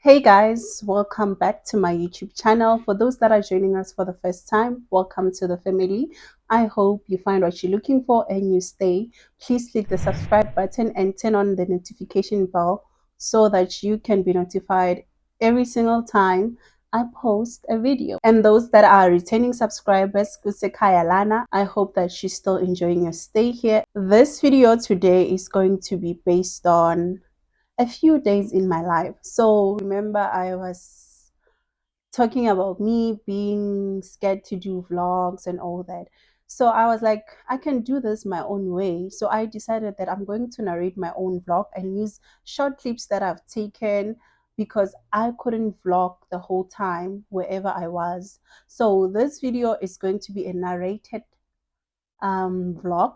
Hey guys, welcome back to my YouTube channel. For those that are joining us for the first time, welcome to the family. I hope you find what you're looking for and you stay. Please click the subscribe button and turn on the notification bell so that you can be notified every single time I post a video. And those that are returning subscribers, Kusekaya Lana, I hope that you're still enjoying your stay here. This video today is going to be based on a few days in my life. So remember, I was talking about me being scared to do vlogs and all that. So I was like, I can do this my own way. So I decided that I'm going to narrate my own vlog and use short clips that I've taken because I couldn't vlog the whole time wherever I was. So this video is going to be a narrated vlog,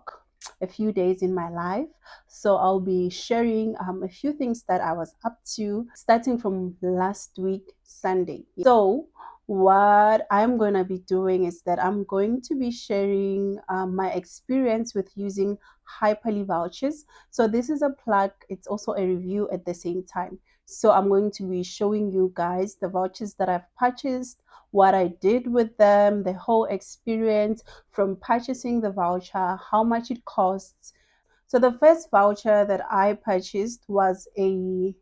a few days in my life. So I'll be sharing a few things that I was up to starting from last week Sunday. So what I'm going to be doing is that I'm going to be sharing my experience with using Hyperli vouchers. So this is a plug, it's also a review at the same time. So I'm going to be showing you guys the vouchers that I've purchased, what I did with them, the whole experience from purchasing the voucher, how much it costs. So the first voucher that I purchased was a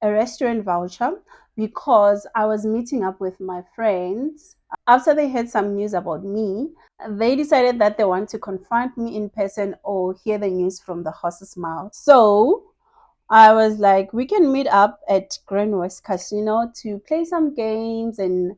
restaurant voucher because I was meeting up with my friends. After they heard some news about me, they decided that they want to confront me in person or hear the news from the horse's mouth. So I was like, we can meet up at Grandwest Casino to play some games and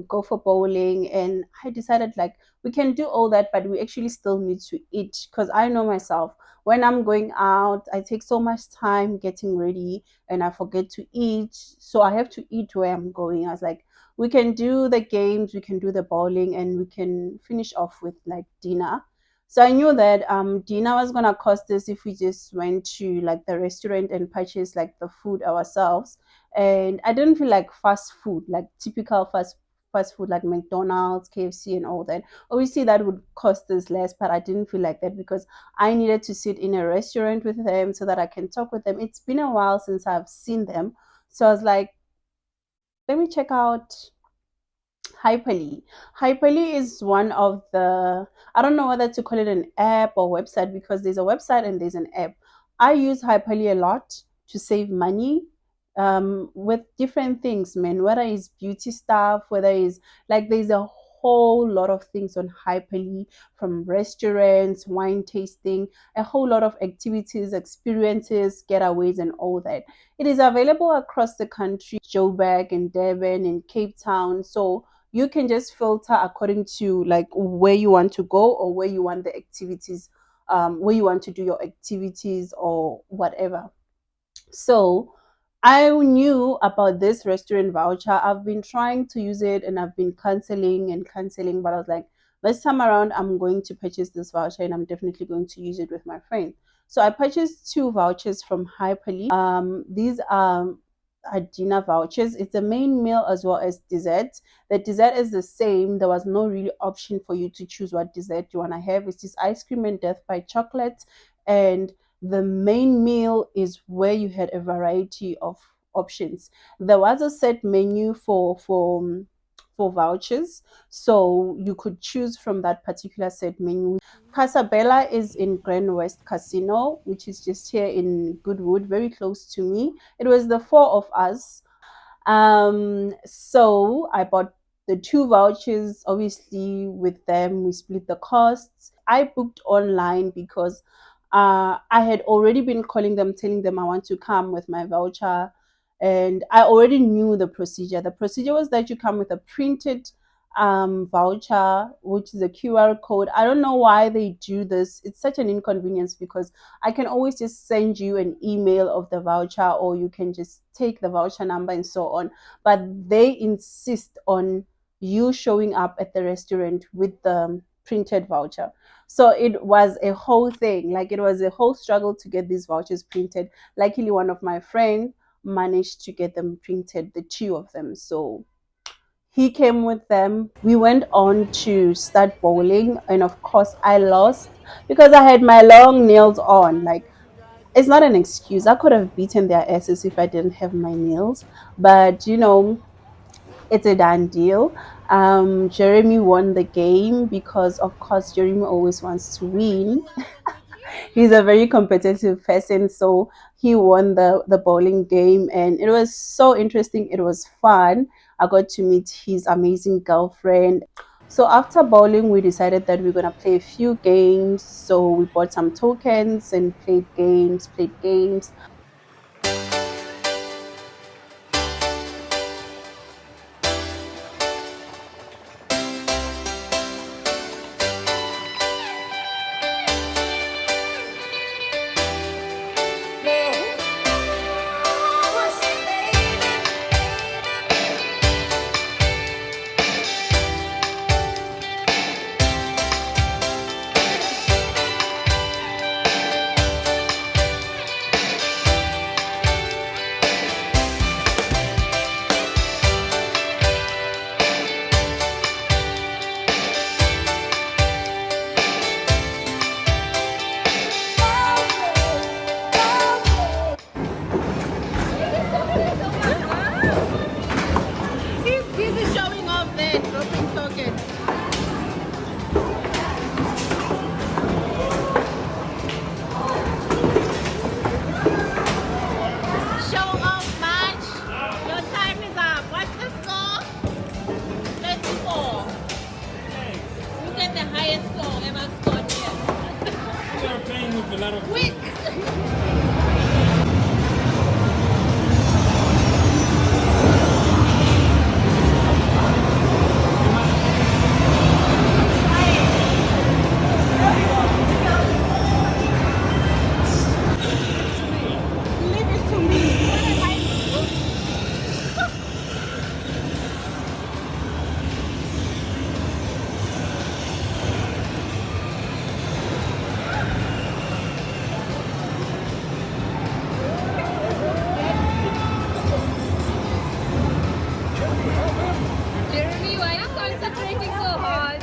go for bowling. And I decided like we can do all that, but we actually still need to eat because I know myself. When I'm going out, I take so much time getting ready and I forget to eat. So I have to eat where I'm going. I was like, we can do the games, we can do the bowling, and we can finish off with like dinner. So I knew that dinner was gonna cost us if we just went to like the restaurant and purchased like the food ourselves. And I didn't feel like fast food, like typical fast food like McDonald's, KFC, and all that. Obviously, that would cost us less, but I didn't feel like that because I needed to sit in a restaurant with them so that I can talk with them. It's been a while since I've seen them, so I was like, let me check out Hyperli. Hyperli is one of the, I don't know whether to call it an app or website because there's a website and there's an app. I use Hyperli a lot to save money with different things, man, whether it's beauty stuff, whether it's like there's a whole lot of things on Hyperli, from restaurants, wine tasting, a whole lot of activities, experiences, getaways, and all that. It is available across the country, Joburg and Durban and Cape Town. So you can just filter according to like where you want to go or where you want the activities, where you want to do your activities or whatever. So I knew about this restaurant voucher. I've been trying to use it and I've been canceling, but I was like, this time around, I'm going to purchase this voucher and I'm definitely going to use it with my friend. So I purchased two vouchers from Hyperli. These are dinner vouchers. It's a main meal as well as dessert. The dessert is the same. There was no really option for you to choose what dessert you want to have. It's just ice cream and death by chocolate. And the main meal is where you had a variety of options. There was a set menu for vouchers, so you could choose from that particular set menu. CASA is in Grandwest Casino, which is just here in Goodwood, very close to me. It was the four of us. So I bought the two vouchers. Obviously, with them, we split the costs. I booked online because I had already been calling them, telling them I want to come with my voucher, and I already knew the procedure. The procedure was that you come with a printed voucher, which is a QR code. I don't know why they do this. It's such an inconvenience because I can always just send you an email of the voucher, or you can just take the voucher number and so on. But they insist on you showing up at the restaurant with the printed voucher. So it was a whole thing. Like, it was a whole struggle to get these vouchers printed. Luckily, one of my friends managed to get them printed, the two of them. So he came with them. We went on to start bowling, and of course I lost because I had my long nails on. Like, it's not an excuse. I could have beaten their asses if I didn't have my nails, but it's a done deal. Jeremy won the game because, of course, Jeremy always wants to win. He's a very competitive person, so he won the bowling game, and it was so interesting. It was fun. I got to meet his amazing girlfriend. So after bowling, we decided that we're gonna play a few games. So we bought some tokens and played games. He's busy showing off there, dropping tokens. Show off match. Your time is up. What's the score? 34. You get the highest score ever scored here. We are playing with a lot of quick. Leave it to me. Jeremy, why are you concentrating so hard?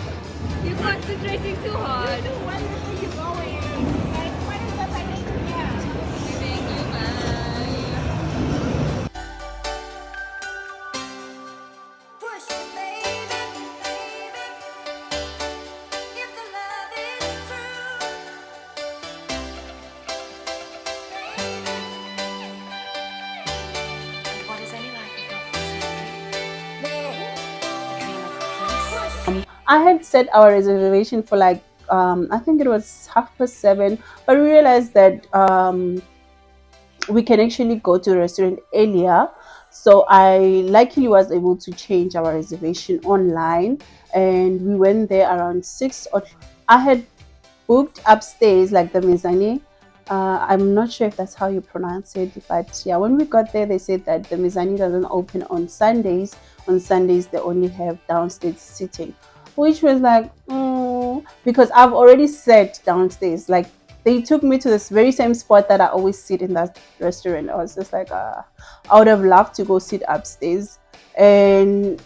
You're concentrating too hard. Why do you think you're going? Like, what is that I need to hear? Thank you, bye. Push it, baby, baby. If the love is true, baby. And what is any life if not pursuit? The dream of peace. I had set our reservation for like I think it was 7:30, but we realized that we can actually go to the restaurant earlier. So I luckily was able to change our reservation online, and we went there around 6 or I had booked upstairs like the mezzanine. I'm not sure if that's how you pronounce it, but yeah, when we got there, they said that the mezzanine doesn't open on Sundays. On Sundays, they only have downstairs sitting, which was like, because I've already sat downstairs. Like they took me to this very same spot that I always sit in that restaurant. I was just like, I would have loved to go sit upstairs, and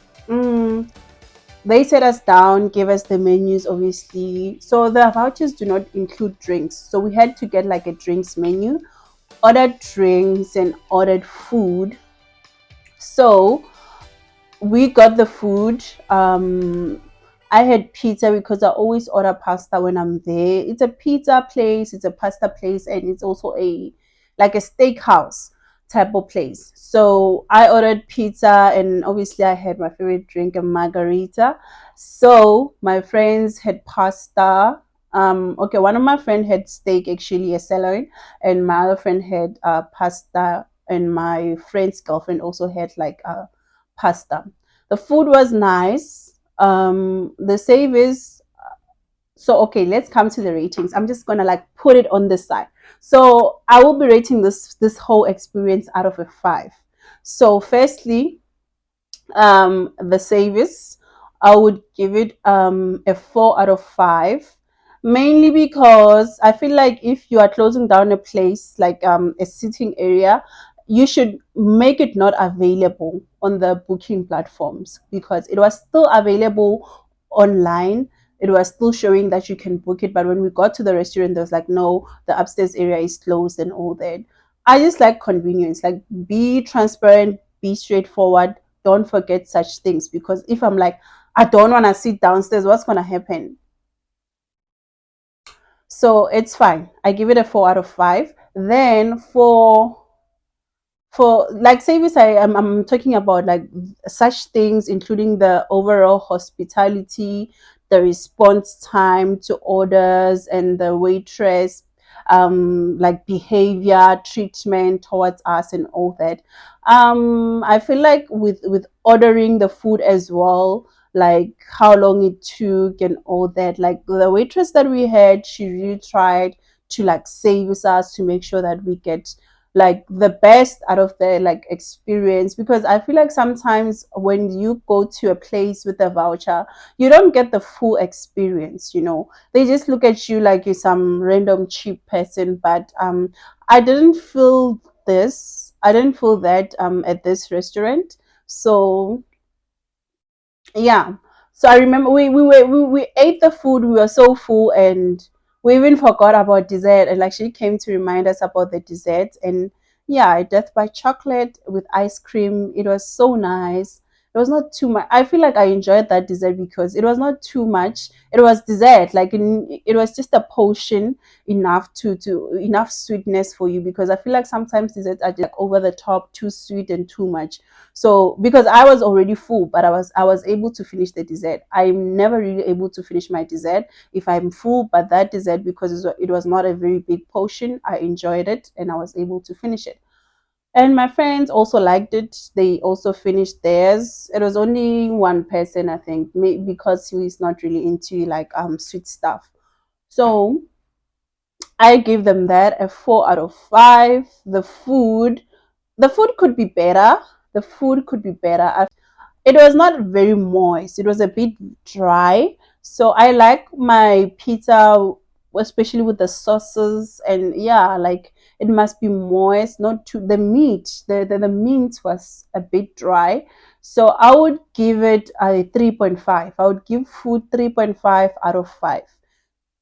they set us down, gave us the menus, obviously. So the vouchers do not include drinks. So we had to get like a drinks menu, ordered drinks and ordered food. So we got the food. I had pizza because I always order pasta when I'm there. It's a pizza place, it's a pasta place, and it's also a like a steakhouse type of place. So I ordered pizza, and obviously I had my favorite drink, a margarita. So my friends had pasta. Okay, one of my friend had steak, actually a sirloin, and my other friend had pasta, and my friend's girlfriend also had like pasta. The food was nice. The service. So okay, let's come to the ratings. I'm just gonna like put it on this side. So I will be rating this whole experience out of a 5. So firstly, the service, I would give it a 4 out of 5, mainly because I feel like if you are closing down a place like a sitting area, you should make it not available on the booking platforms, because it was still available online. it was still showing that you can book it. But when we got to the restaurant, there was like, no, the upstairs area is closed and all that. I just like convenience, like be transparent, be straightforward. Don't forget such things, because if I'm like, I don't want to sit downstairs, what's going to happen? So it's fine. I give it a 4 out of 5. Then for like service, I'm talking about like such things, including the overall hospitality, the response time to orders, and the waitress like behavior, treatment towards us, and all that. I feel like with ordering the food as well, like how long it took and all that, like the waitress that we had, she really tried to like service us, to make sure that we get like the best out of the like experience. Because I feel like sometimes when you go to a place with a voucher, you don't get the full experience, they just look at you like you're some random cheap person. But I didn't feel this, I didn't feel that at this restaurant. So yeah, so I remember we ate the food, we were so full, and we even forgot about dessert, and like she came to remind us about the dessert. And yeah, death by chocolate with ice cream, it was so nice. It was not too much. I feel like I enjoyed that dessert because it was not too much. It was dessert, like it was just a portion enough to enough sweetness for you, because I feel like sometimes desserts are just like over the top, too sweet and too much. So because I was already full, but I was able to finish the dessert. I'm never really able to finish my dessert if I'm full, but that dessert, because it was not a very big portion, I enjoyed it and I was able to finish it. And my friends also liked it. They also finished theirs. It was only one person, I think, because he is not really into like sweet stuff. So I give them that a 4 out of 5. The food could be better. The food could be better. It was not very moist. It was a bit dry. So I like my pizza, especially with the sauces. And yeah, like it must be moist, not too. The meat, the meat was a bit dry. So I would give it a 3.5. I would give food 3.5 out of 5.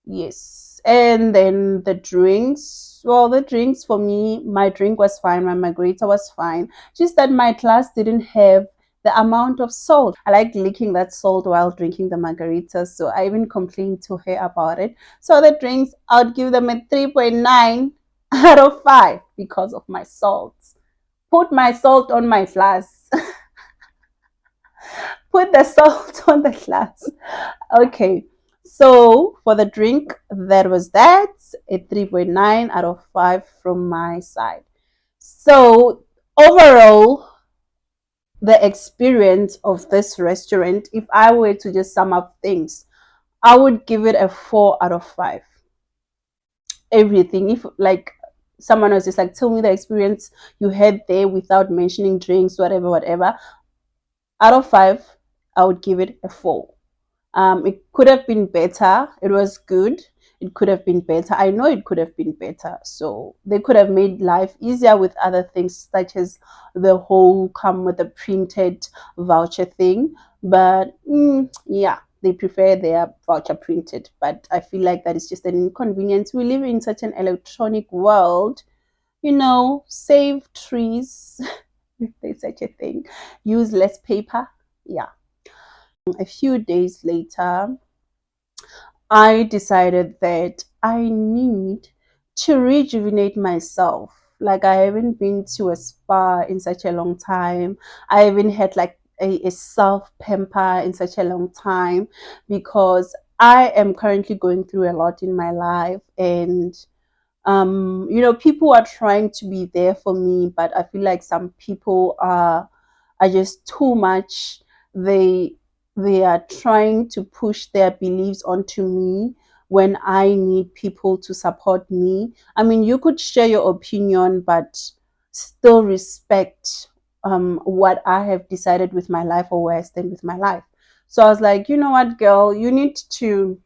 Yes. And then the drinks. Well, the drinks for me, my drink was fine. My margarita was fine. Just that my class didn't have the amount of salt. I like licking that salt while drinking the margarita. So I even complained to her about it. So the drinks, I would give them a 3.9 out of 5 because of my salt. Put my salt on my glass. Put the salt on the glass. Okay. So for the drink, that was that, a 3.9 out of 5 from my side. So overall, the experience of this restaurant, if I were to just sum up things, I would give it a 4 out of 5. Everything. If like someone was just like, tell me the experience you had there without mentioning drinks, whatever, whatever, out of 5, I would give it a 4. It could have been better. It was good. It could have been better. I know it could have been better. So they could have made life easier with other things, such as the whole come with a printed voucher thing. But yeah, they prefer their voucher printed. But I feel like that is just an inconvenience. We live in such an electronic world. Save trees, if there's such a thing. Use less paper. Yeah. A few days later, I decided that I need to rejuvenate myself. Like, I haven't been to a spa in such a long time. I haven't had like a self pamper in such a long time, because I am currently going through a lot in my life. And people are trying to be there for me, but I feel like some people are just too much. They are trying to push their beliefs onto me when I need people to support me. I mean, you could share your opinion, but still respect what I have decided with my life, or where I stand with my life. So I was like, you know what, girl, you need to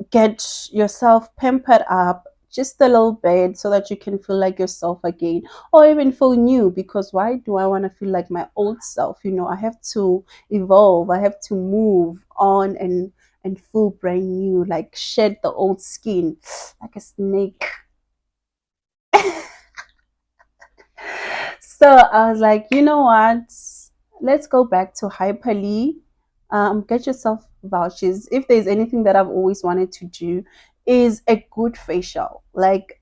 get yourself pampered up. just a little bit so that you can feel like yourself again, or even feel new. Because why do I want to feel like my old self? I have to evolve, I have to move on and feel brand new, like shed the old skin like a snake. So I was like, you know what? Let's go back to Hyperli. Get yourself vouchers. If there's anything that I've always wanted to do, is a good facial. Like,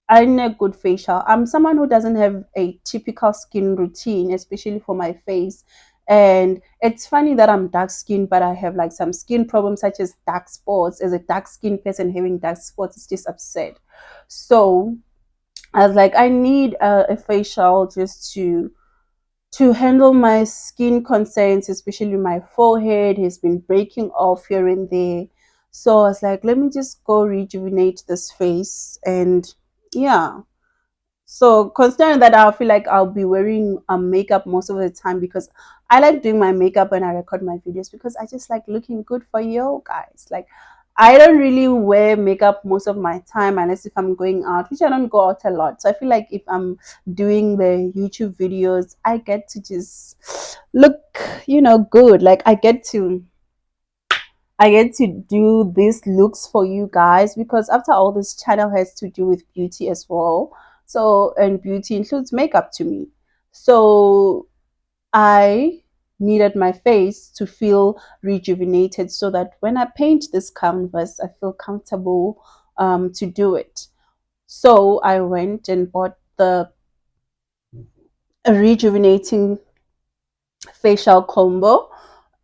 I need a good facial. I'm someone who doesn't have a typical skin routine, especially for my face. And it's funny that I'm dark skinned, but I have like some skin problems such as dark spots. As a dark skinned person, having dark spots is just absurd. So I was like, I need a facial just to handle my skin concerns, especially my forehead has been breaking off here and there. So I was like, let me just go rejuvenate this face. And yeah, so considering that I feel like I'll be wearing makeup most of the time, because I like doing my makeup when I record my videos, because I just like looking good for you guys. Like, I don't really wear makeup most of my time unless if I'm going out, which I don't go out a lot. So I feel like if I'm doing the YouTube videos, I get to just look, good. Like, I get to do these looks for you guys, because after all, this channel has to do with beauty as well. So, and beauty includes makeup to me. So I needed my face to feel rejuvenated, so that when I paint this canvas, I feel comfortable to do it. So I went and bought the rejuvenating facial combo.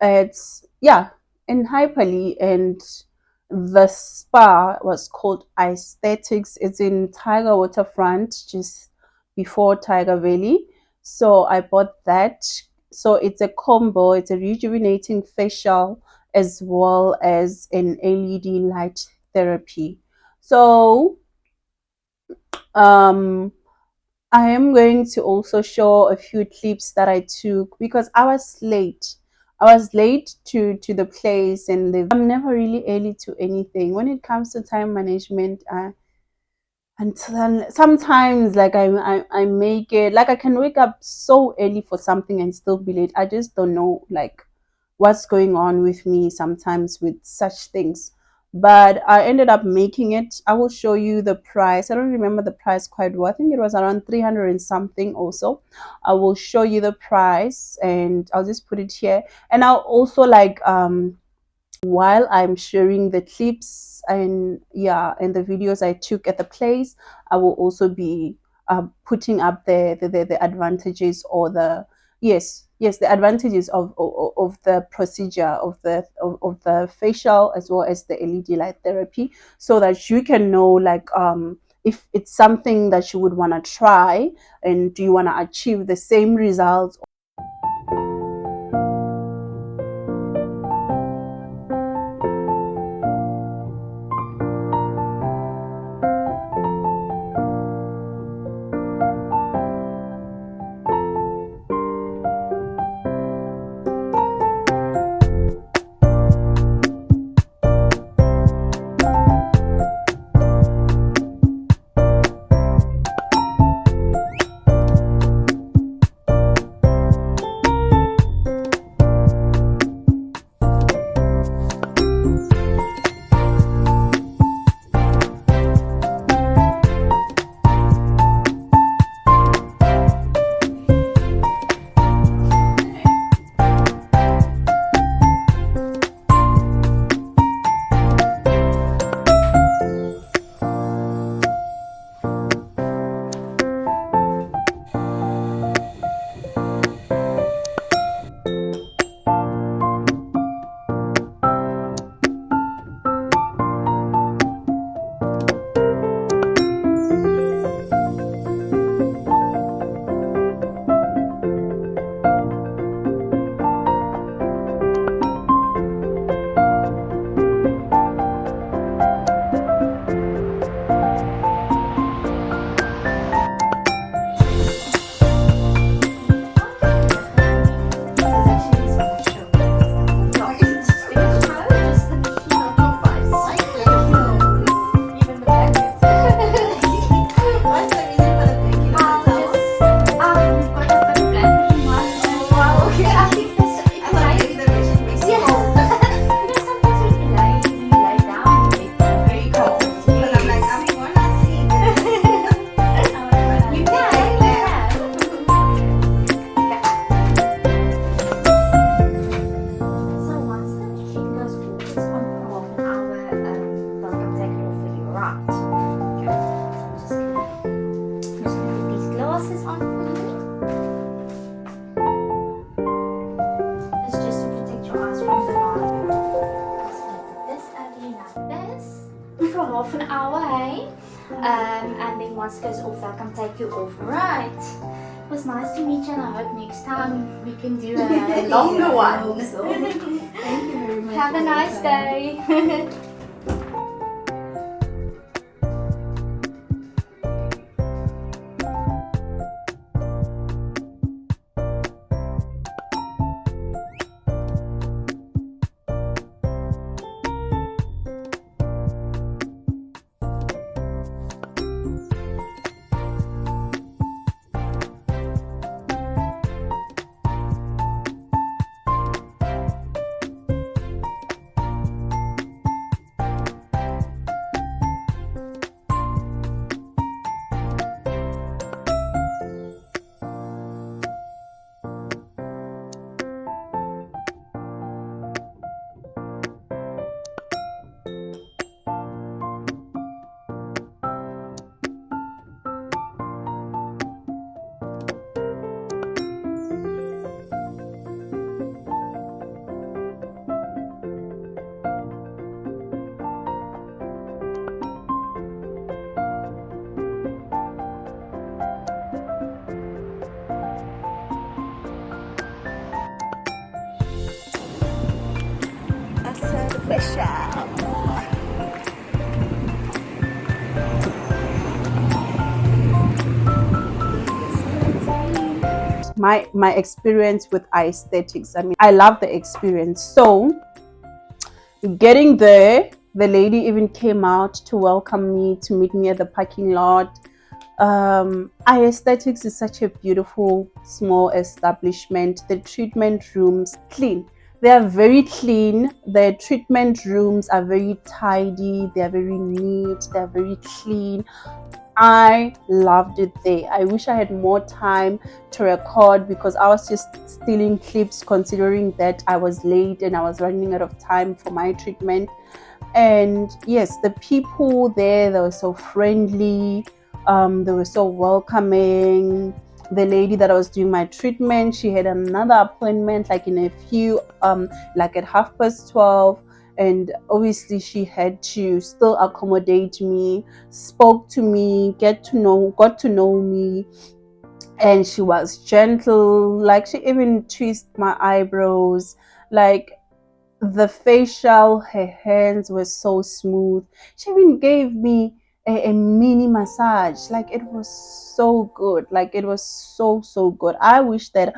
It's, yeah, in Hyperli, and the spa was called Aesthetics. It's in Tyger Waterfront, just before Tyger Valley. So I bought that. So it's a combo. It's a rejuvenating facial as well as an LED light therapy. So um I am going to also show a few clips that I took, because I was late. I was late to the place, and I'm never really early to anything. When it comes to time management, until then, sometimes like I make it like I can wake up so early for something and still be late. I just don't know like what's going on with me sometimes with such things. But I ended up making it. I will show you the price. I don't remember the price quite well. I think it was around 300 and something also. I will show you the price, and I'll just put it here. And I'll also like while I'm sharing the clips and and the videos I took at the place, I will also be putting up the advantages, or the yes, the advantages of the procedure of the facial, as well as the LED light therapy, so that you can know like if it's something that you would want to try, and do you want to achieve the same results. And then once it goes off, they'll come take you off. Right. It was nice to meet you, and I hope next time we can do a longer one. Thank you very much. Have a nice day. My experience with aesthetics. I mean, I love the experience. So getting there, the lady even came out to welcome me, to meet me at the parking lot. Aesthetics is such a beautiful small establishment. The treatment rooms clean. They are very clean. The treatment rooms are very tidy. They are very neat. They are very clean. I loved it there. I wish I had more time to record because I was just stealing clips, considering that I was late and I was running out of time for my treatment. And yes, the people there, they were so friendly. They were so welcoming. The lady that I was doing my treatment, she had another appointment like in a few, like at 12:30. And obviously she had to still accommodate me, spoke to me, got to know me, and she was gentle. Like, she even twisted my eyebrows, like the facial, her hands were so smooth. She even gave me a mini massage. Like, it was so good. Like, it was so good. I wish that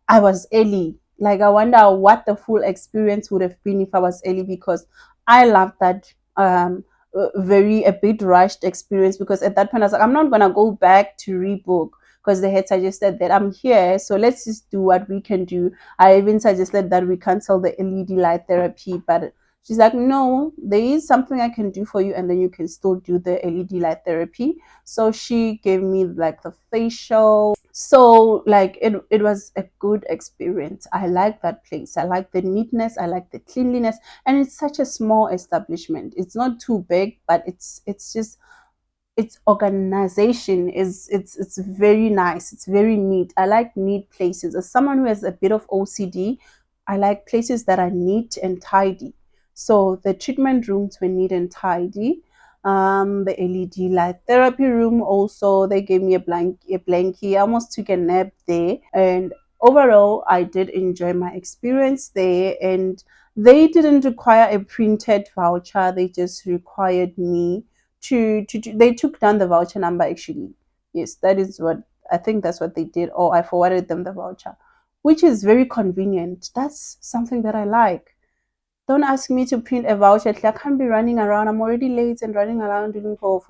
I was early. Like, I wonder what the full experience would have been if I was early, because I love that very a bit rushed experience. Because at that point I was like, I'm not gonna go back to rebook, because they had suggested that I'm here, so let's just do what we can do. I even suggested that we cancel the LED light therapy, but she's like, no, there is something I can do for you, and then you can still do the LED light therapy. So she gave me like the facial. So like it was a good experience. I like that place. I like the neatness. I like the cleanliness, and it's such a small establishment. It's not too big, but it's just, its organization is, it's very nice. It's very neat. I like neat places. As someone who has a bit of OCD, I like places that are neat and tidy. So the treatment rooms were neat and tidy. The LED light therapy room also, they gave me a blankie. I almost took a nap there, and overall I did enjoy my experience there. And they didn't require a printed voucher. They just required me they took down the voucher number, actually. Yes, that is what I think, that's what they did, or I forwarded them the voucher, which is very convenient. That's something that I like. Don't ask me to print a voucher. I can't be running around. I'm already late and running around looking for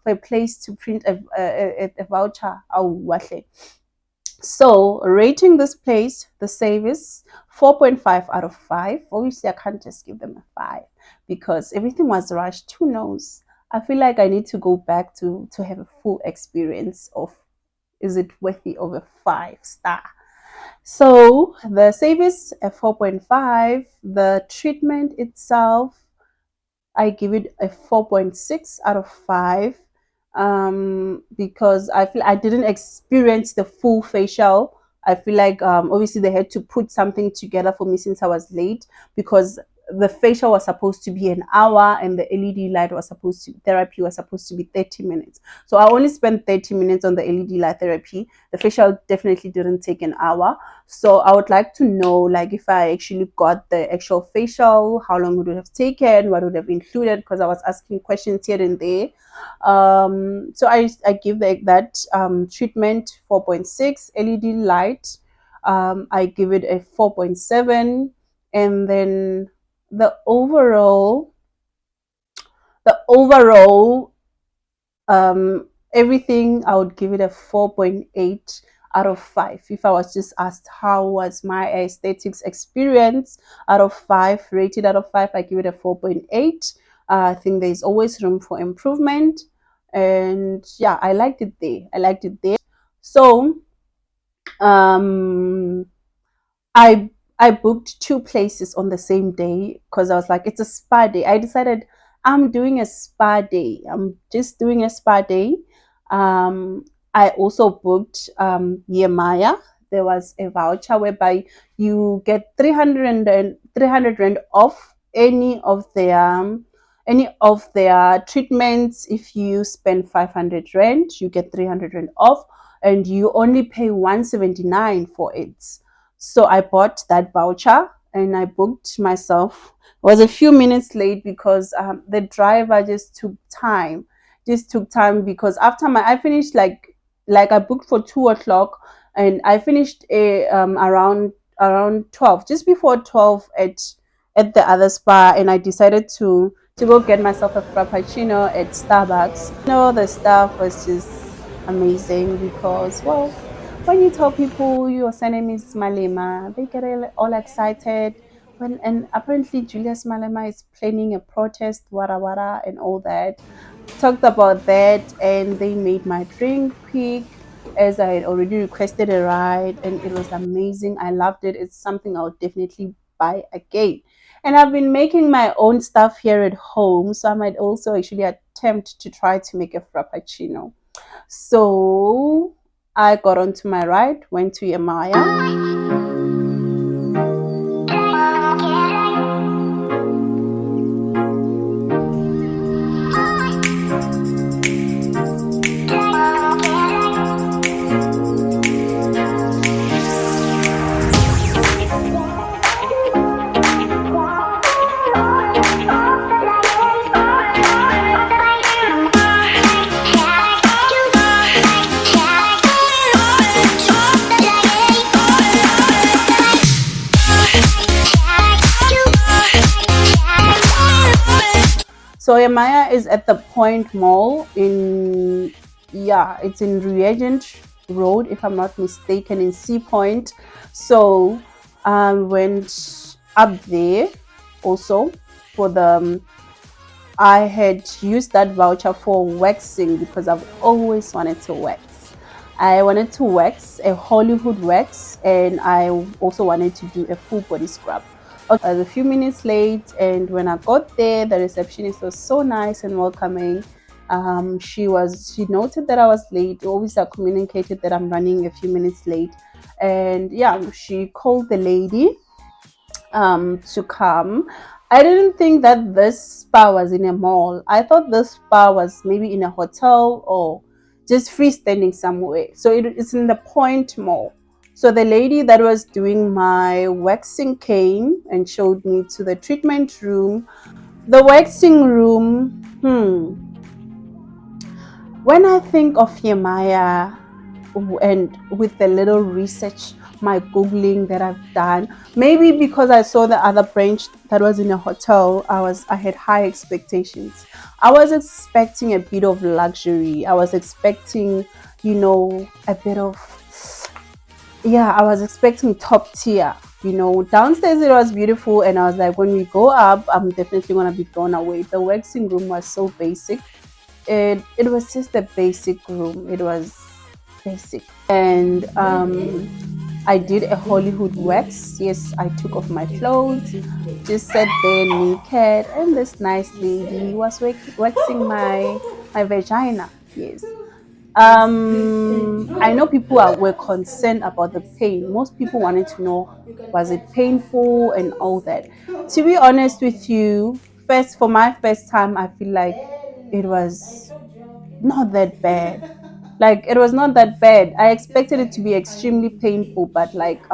a place to print a voucher. So rating this place, the service, 4.5 out of 5. Obviously I can't just give them a 5 because everything was rushed. Who knows? I feel like I need to go back to have a full experience of, is it worthy of a 5-star? So the service, a 4.5. The treatment itself, I give it a 4.6 out of 5, because I feel I didn't experience the full facial. I feel like obviously they had to put something together for me since I was late, because the facial was supposed to be an hour, and the LED light was supposed to therapy was supposed to be 30 minutes. So I only spent 30 minutes on the LED light therapy. The facial definitely didn't take an hour. So I would like to know, like, if I actually got the actual facial, how long would it have taken, what would have included, because I was asking questions here and there. So I give that treatment 4.6 LED light. I give it a 4.7, and then the overall everything, I would give it a 4.8 out of 5. If I was just asked how was my aesthetics experience out of 5, rated out of 5, I give it a 4.8. I think there's always room for improvement, and yeah, I liked it there. So I I booked 2 places on the same day because I was like, it's a spa day. I decided I'm doing a spa day. I'm just doing a spa day. Um, I also booked Yemaya. There was a voucher whereby you get 300 rand off any of their treatments. If you spend 500 rand, you get 300 rand off, and you only pay 179 for it. So I bought that voucher and I booked myself. I was a few minutes late because the driver just took time. Because after I finished like I booked for 2 o'clock, and I finished around 12, just before 12 at the other spa, and I decided to go get myself a frappuccino at Starbucks. The staff was just amazing because, well, when you tell people your surname is Malema, they get all excited. And apparently Julius Malema is planning a protest, wara wara, and all that. Talked about that, and they made my drink quick, as I had already requested a ride, and it was amazing. I loved it. It's something I'll definitely buy again. And I've been making my own stuff here at home, so I might also actually attempt to try to make a frappuccino. So I got onto my ride, went to Yemaya. So Yemaya is at the Point Mall it's in Regent Road, if I'm not mistaken, in Sea Point. So I went up there also for I had used that voucher for waxing because I've always wanted to wax. I wanted to wax a Hollywood wax, and I also wanted to do a full body scrub. I was a few minutes late, and when I got there, the receptionist was so nice and welcoming. She noted that I was late. Always I communicated that I'm running a few minutes late, and yeah, she called the lady to come. I didn't think that this spa was in a mall. I thought this spa was maybe in a hotel or just freestanding somewhere. So it's in the Point Mall. So the lady that was doing my waxing came and showed me to the treatment room. The waxing room, when I think of Yemaya, and with the little research, my Googling that I've done, maybe because I saw the other branch that was in a hotel, I had high expectations. I was expecting a bit of luxury. I was expecting, a bit of, I was expecting top tier. Downstairs it was beautiful, and I was like, when we go up, I'm definitely gonna be blown away. The waxing room was so basic. It was just a basic room. It was basic, and I did a Hollywood wax. Yes, I took off my clothes, just sat there naked, and this nice lady was waxing my vagina. Yes. I know people were concerned about the pain. Most people wanted to know, was it painful and all that. To be honest with you, first for my first time, I feel like it was not that bad. Like it was not that bad. I expected it to be extremely painful, but like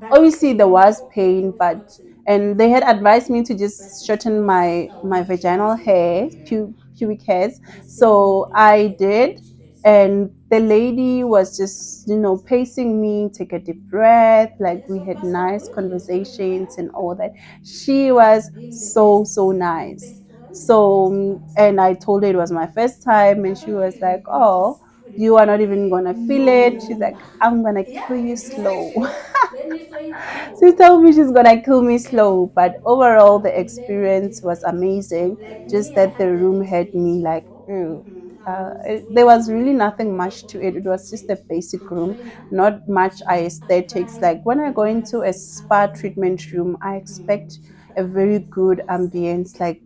obviously there was pain, but and they had advised me to just shorten my vaginal hair, pubic hairs. So I did, and the lady was just pacing me, take a deep breath. Like we had nice conversations and all that. She was so nice. So and I told her it was my first time, and she was like, "Oh, you are not even gonna feel it." She's like, "I'm gonna kill you slow." She told me she's gonna kill me slow. But overall, the experience was amazing. Just that the room had me like, ew. There was really nothing much to it. It was just a basic room, not much aesthetics. Like when I go into a spa treatment room, I expect a very good ambience, like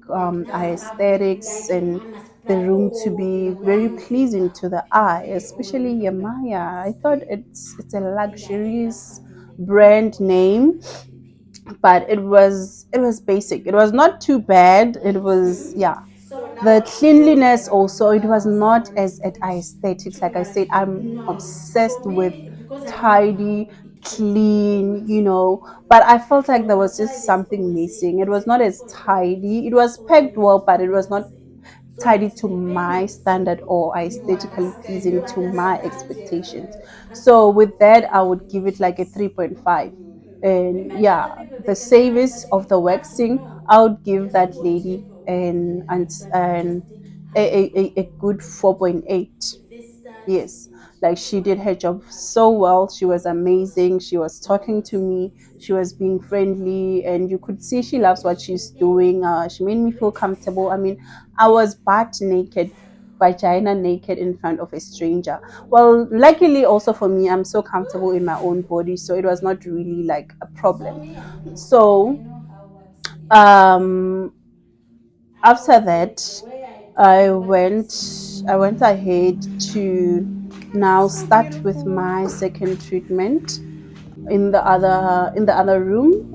aesthetics, and the room to be very pleasing to the eye, especially Yemaya. I thought it's a luxurious brand name, but it was basic. It was not too bad. It was, yeah, the cleanliness also, it was not as at aesthetics. Like I said, I'm obsessed with tidy, clean, but I felt like there was just something missing. It was not as tidy. It was packed well, but it was not tidy to my standard or aesthetically pleasing to my expectations. So with that, I would give it like a 3.5. And yeah, the service of the waxing, I would give that lady and a good 4.8. Yes, like she did her job so well. She was amazing. She was talking to me. She was being friendly, and you could see she loves what she's doing. She made me feel comfortable. I mean, I was butt naked, vagina naked in front of a stranger. Well, luckily also for me, I'm so comfortable in my own body, so it was not really like a problem. So, um, after that, I went ahead to now start with my second treatment in the other room.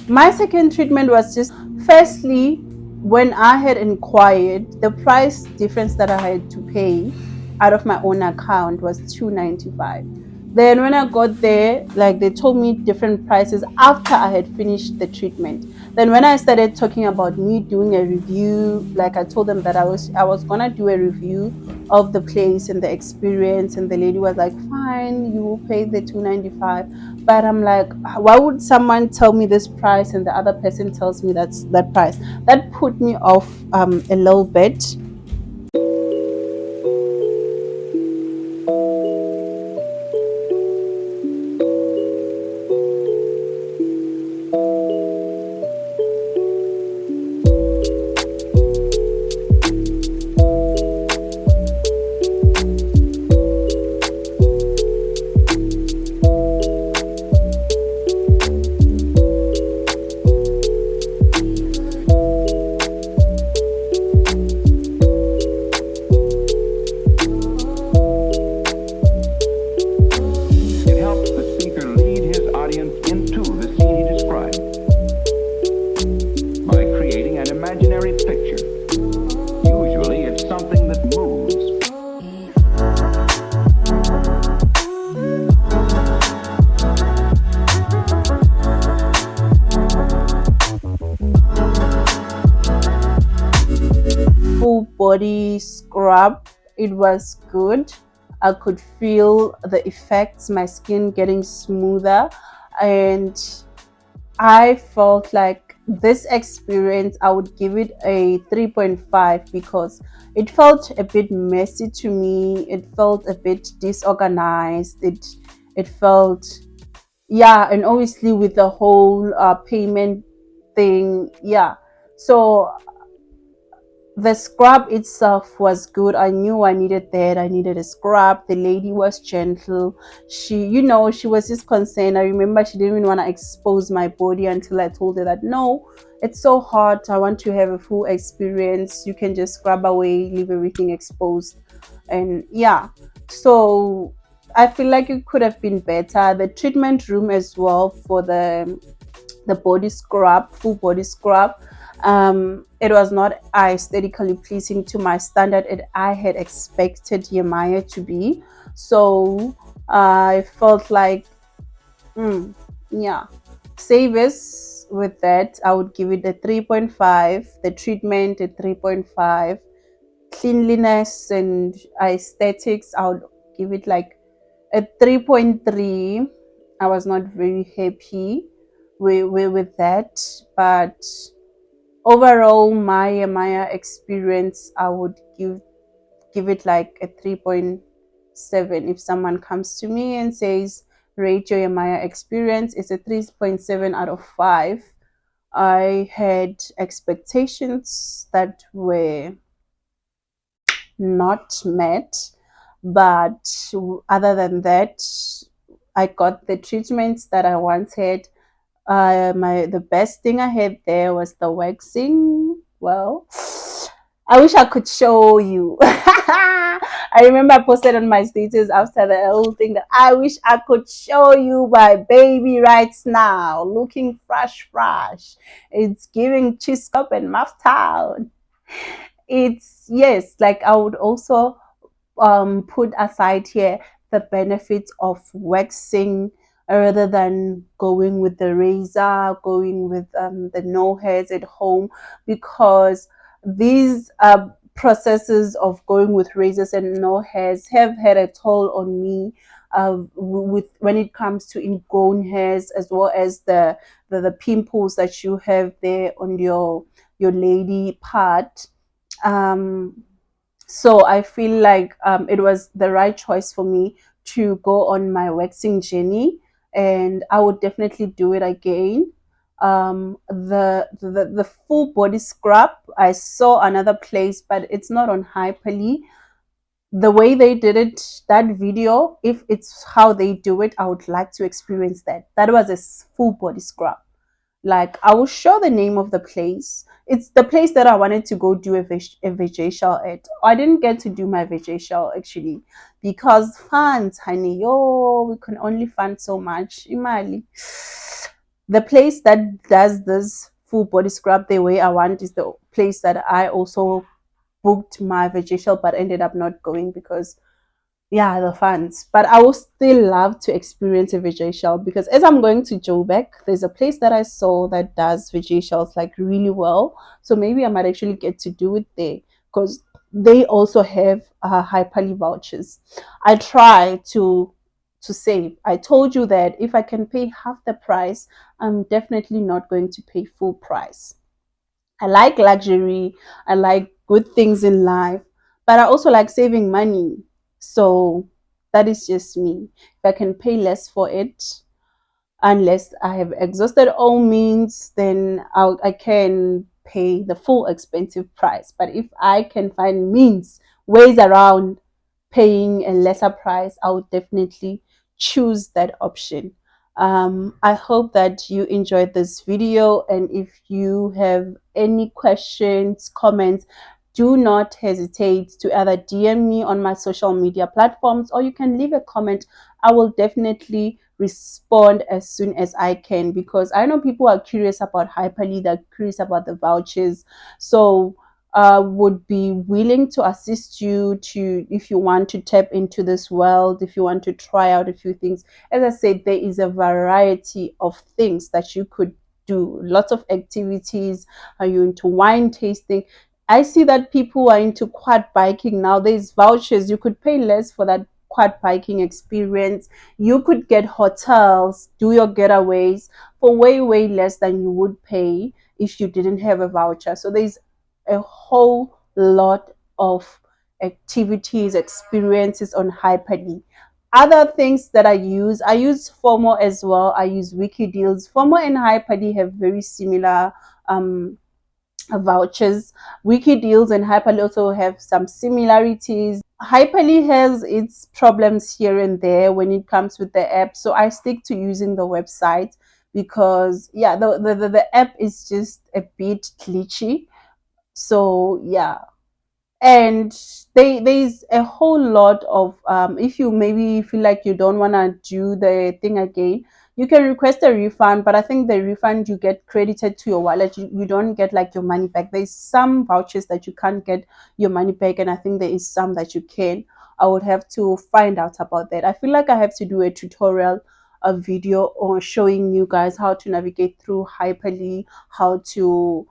My second treatment was just, firstly, when I had inquired, the price difference that I had to pay out of my own account was 295. Then when I got there, like they told me different prices after I had finished the treatment. Then when I started talking about me doing a review, like I told them that I was gonna do a review of the place and the experience, and the lady was like, "Fine, you will pay the 295." But I'm like, why would someone tell me this price and the other person tells me that's that price? That put me off a little bit. It helps the speaker lead his audience into the scene he described by creating an imaginary picture. Usually it's something that moves. Full body scrub. It was good. I could feel the effects, my skin getting smoother, and I felt like this experience, I would give it a 3.5 because it felt a bit messy to me. It felt a bit disorganized. It felt, yeah, and obviously with the whole payment thing, yeah. So The scrub itself was good. I knew I needed that. I needed a scrub. The lady was gentle. She was just concerned. I remember she didn't even want to expose my body until I told her that no, it's so hot. I want to have a full experience. You can just scrub away, leave everything exposed. And yeah, so I feel like it could have been better. The treatment room as well for the body scrub, full body scrub. It was not aesthetically pleasing to my standard. I had expected Yemaya to be. So I felt like, yeah, service with that, I would give it a 3.5. The treatment a 3.5. Cleanliness and aesthetics, I would give it like a 3.3. I was not very happy with that, but overall my Maya experience, I would give it like a 3.7. If someone comes to me and says rate your Yemaya experience, it's a 3.7 out of 5. I had expectations that were not met, but other than that, I got the treatments that I wanted. The best thing I had there was the waxing. Well, I wish I could show you. I remember I posted on my status after the whole thing that I wish I could show you my baby right now, looking fresh. It's giving cheese cup and mouth town. It's yes, like I would also put aside here the benefits of waxing rather than going with the razor, going with the no hairs at home, because these processes of going with razors and no hairs have had a toll on me, with when it comes to ingrown hairs, as well as the pimples that you have there on your lady part. um so I feel like it was the right choice for me to go on my waxing journey, and I would definitely do it again. The full body scrub, I saw another place, but it's not on Hyperli. The way they did it, that video, if it's how they do it, I would like to experience that. That was a full body scrub. Like, I will show the name of the place. It's the place that I wanted to go do a vacation at. I didn't get to do my vacation actually because funds, honey, yo, we can only fund so much. Imali. The place that does this full body scrub the way I want is the place that I also booked my vacation but ended up not going because the funds. But I would still love to experience a veggie shell, because as I'm going to Joburg, there's a place that I saw that does veggie shells like really well. So maybe I might actually get to do it there, because they also have Hyperli vouchers. I try to save. I told you that if I can pay half the price, I'm definitely not going to pay full price. I like luxury, I like good things in life, but I also like saving money. So that is just me. If I can pay less for it, unless I have exhausted all means, then I can pay the full expensive price. But if I can find ways around paying a lesser price, I would definitely choose that option. I hope that you enjoyed this video, and if you have any questions, comments, do not hesitate to either DM me on my social media platforms, or you can leave a comment. I will definitely respond as soon as I can, because I know people are curious about Hyperli, they're curious about the vouchers. So would be willing to assist you to, if you want to tap into this world, if you want to try out a few things. As I said, there is a variety of things that you could do, lots of activities. Are you into wine tasting? I see that people are into quad biking now. There's vouchers. You could pay less for that quad biking experience. You could get hotels, do your getaways for way less than you would pay if you didn't have a voucher. So there's a whole lot of activities, experiences on Hyperli. Other things that I use FOMO as well. I use Wiki Deals. FOMO and Hyperli have very similar vouchers. Wiki Deals and Hyperli also have some similarities. Hyperli has its problems here and there when it comes with the app, so I stick to using the website because yeah, the app is just a bit glitchy. So yeah, and there's a whole lot of if you maybe feel like you don't want to do the thing again, you can request a refund, but I think the refund you get credited to your wallet. You don't get like your money back. There's some vouchers that you can't get your money back, and I think there is some that you can. I would have to find out about that. I feel like I have to do a tutorial, a video or showing you guys how to navigate through Hyperli, how to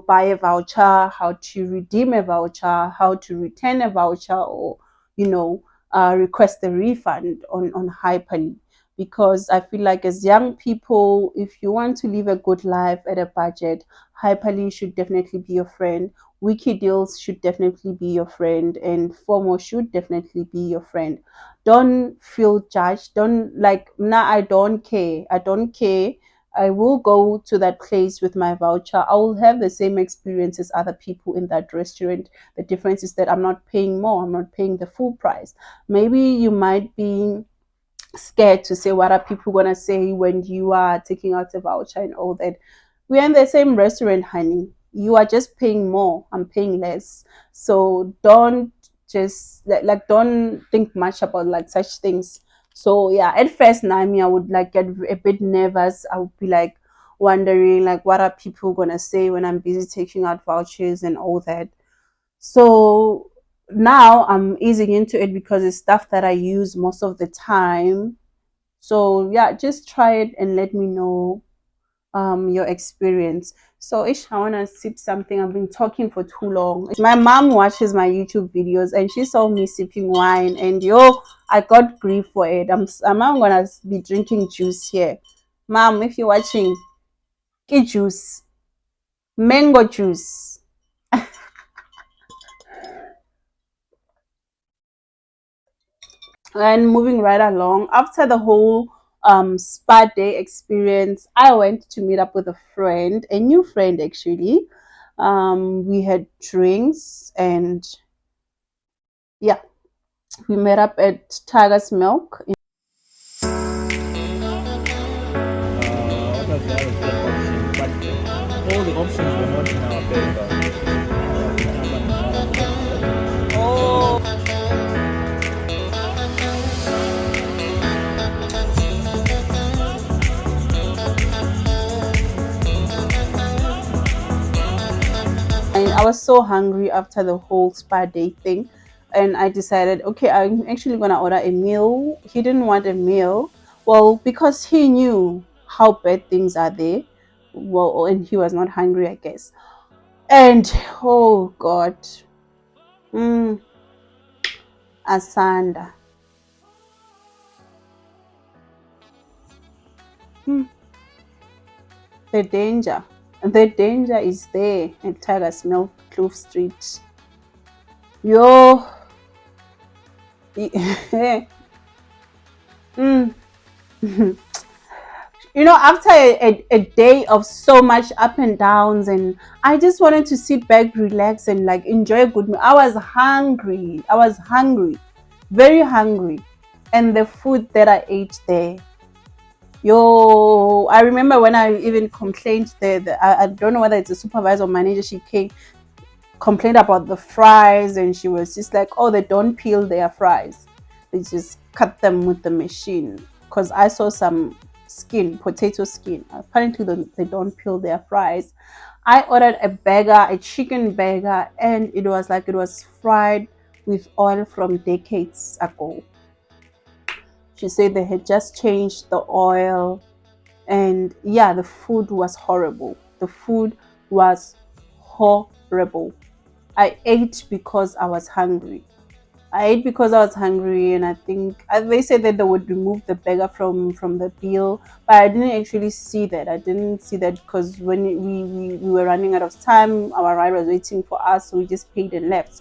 buy a voucher, how to redeem a voucher, how to return a voucher, or request a refund on Hyperli. Because I feel like as young people, if you want to live a good life at a budget, Hyperli should definitely be your friend. Wiki Deals should definitely be your friend, and FOMO should definitely be your friend. Don't feel judged. Don't like, nah, I don't care. I don't care. I will go to that place with my voucher. I will have the same experience as other people in that restaurant. The difference is that I'm not paying more. I'm not paying the full price. Maybe you might be scared to say what are people gonna say when you are taking out a voucher and all that. We're in the same restaurant, honey. You are just paying more. I'm paying less. So don't just like don't think much about like such things. So yeah, at first, Naomi, I would like get a bit nervous. I would be like wondering like what are people gonna say when I'm busy taking out vouchers and all that. So now I'm easing into it because it's stuff that I use most of the time. So yeah, just try it and let me know your experience. So Ish, I wanna sip something. I've been talking for too long. My mom watches my YouTube videos and she saw me sipping wine and yo, I got grief for it. I'm now gonna be drinking juice here. Mom, if you're watching, get juice. Mango juice. And moving right along, after the whole spa day experience, I went to meet up with a friend, a new friend actually. We had drinks and yeah, we met up at Tiger's Milk. All the options were not in our favor. And I was so hungry after the whole spa day thing, and I decided, okay, I'm actually gonna order a meal. He didn't want a meal, well, because he knew how bad things are there. Well, and he was not hungry, I guess. And oh God, mm, Asanda. Mm, the danger. The danger is there at Tiger's Milk, Kloof Street. Yo. mm. After a day of so much up and downs, and I just wanted to sit back, relax, and like enjoy a good meal. I was hungry. I was hungry, very hungry. And the food that I ate there, yo, I remember when I even complained there, I don't know whether it's a supervisor or manager, she came, complained about the fries, and she was just like, oh, they don't peel their fries. They just cut them with the machine. Because I saw some skin, potato skin. Apparently, they don't peel their fries. I ordered a burger, a chicken burger, and it was like it was fried with oil from decades ago. She said they had just changed the oil, and yeah, the food was horrible. The food was horrible. I ate because I was hungry. I ate because I was hungry, and I think they said that they would remove the burger from the bill, but I didn't actually see that. I didn't see that because when we were running out of time, our ride was waiting for us, so we just paid and left.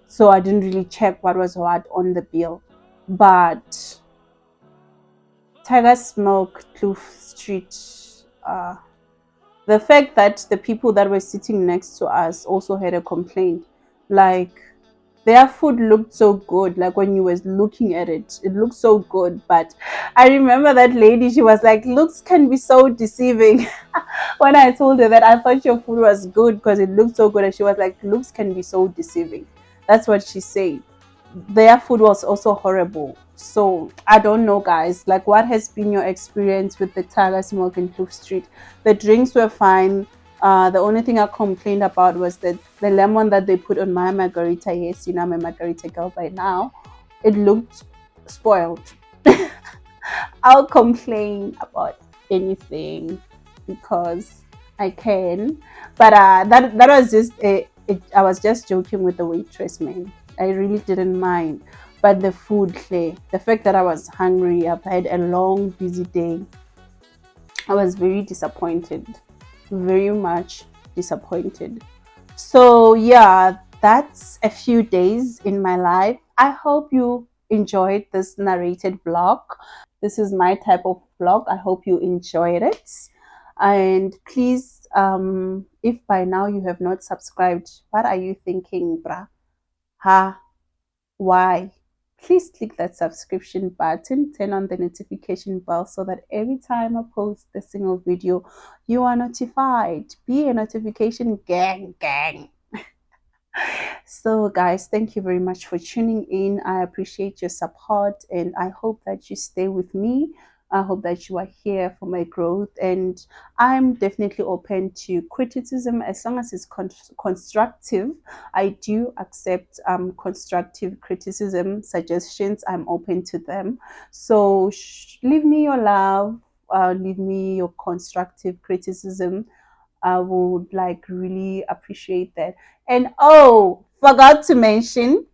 So I didn't really check what was what on the bill. But Tiger's Milk, Kloof Street, The fact that the people that were sitting next to us also had a complaint, like their food looked so good, like when you was looking at it, it looked so good. But I remember that lady, she was like, looks can be so deceiving. When I told her that I thought your food was good because it looked so good, and she was like, looks can be so deceiving. That's what she said. Their food was also horrible. So I don't know, guys, like what has been your experience with the Tiger Smoke in Kloof Street? The drinks were fine. The only thing I complained about was that the lemon that they put on my margarita. Yes, you know I'm a margarita girl by now. It looked spoiled. I'll complain about anything because I can. But that was just I was just joking with the waitress, man. I really didn't mind. But the food, Clay, the fact that I was hungry, I've had a long, busy day. I was very disappointed, very much disappointed. So, yeah, that's a few days in my life. I hope you enjoyed this narrated vlog. This is my type of vlog. I hope you enjoyed it. And please, if by now you have not subscribed, what are you thinking, bruh? Ha, why? Please click that subscription button, turn on the notification bell so that every time I post a single video, you are notified. Be a notification gang. So, guys, thank you very much for tuning in. I appreciate your support and I hope that you stay with me. I hope that you are here for my growth, and I'm definitely open to criticism as long as it's constructive. I do accept constructive criticism, suggestions. I'm open to them. So leave me your love, leave me your constructive criticism. I would like really appreciate that. And oh, forgot to mention,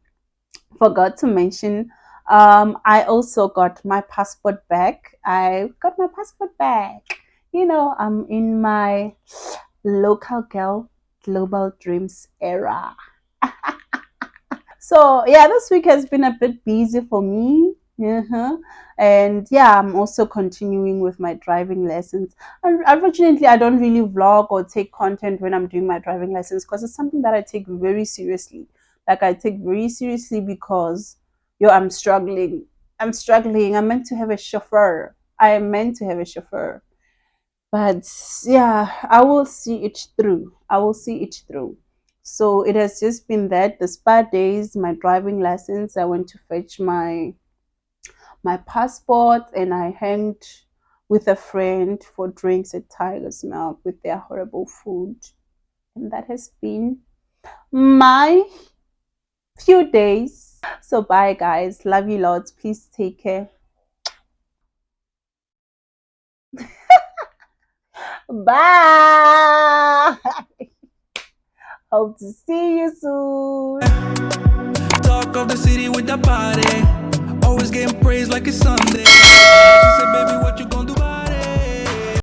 I also got my passport back. I got my passport back. You know, I'm in my local girl global dreams era. So yeah, this week has been a bit busy for me. And yeah, I'm also continuing with my driving lessons. And unfortunately, I don't really vlog or take content when I'm doing my driving lessons because it's something that I take very seriously. Like I take very seriously because I'm struggling. I'm struggling. I'm meant to have a chauffeur. I am meant to have a chauffeur. But yeah, I will see it through. I will see it through. So it has just been that the spa days, my driving lessons. I went to fetch my passport and I hanged with a friend for drinks at Tiger's Milk with their horrible food. And that has been my few days. So bye guys. Love you lots. Please take care. Bye. Hope to see you soon. Talk of the city with the body. Always getting praised like it's Sunday. She said, baby, what you gonna do?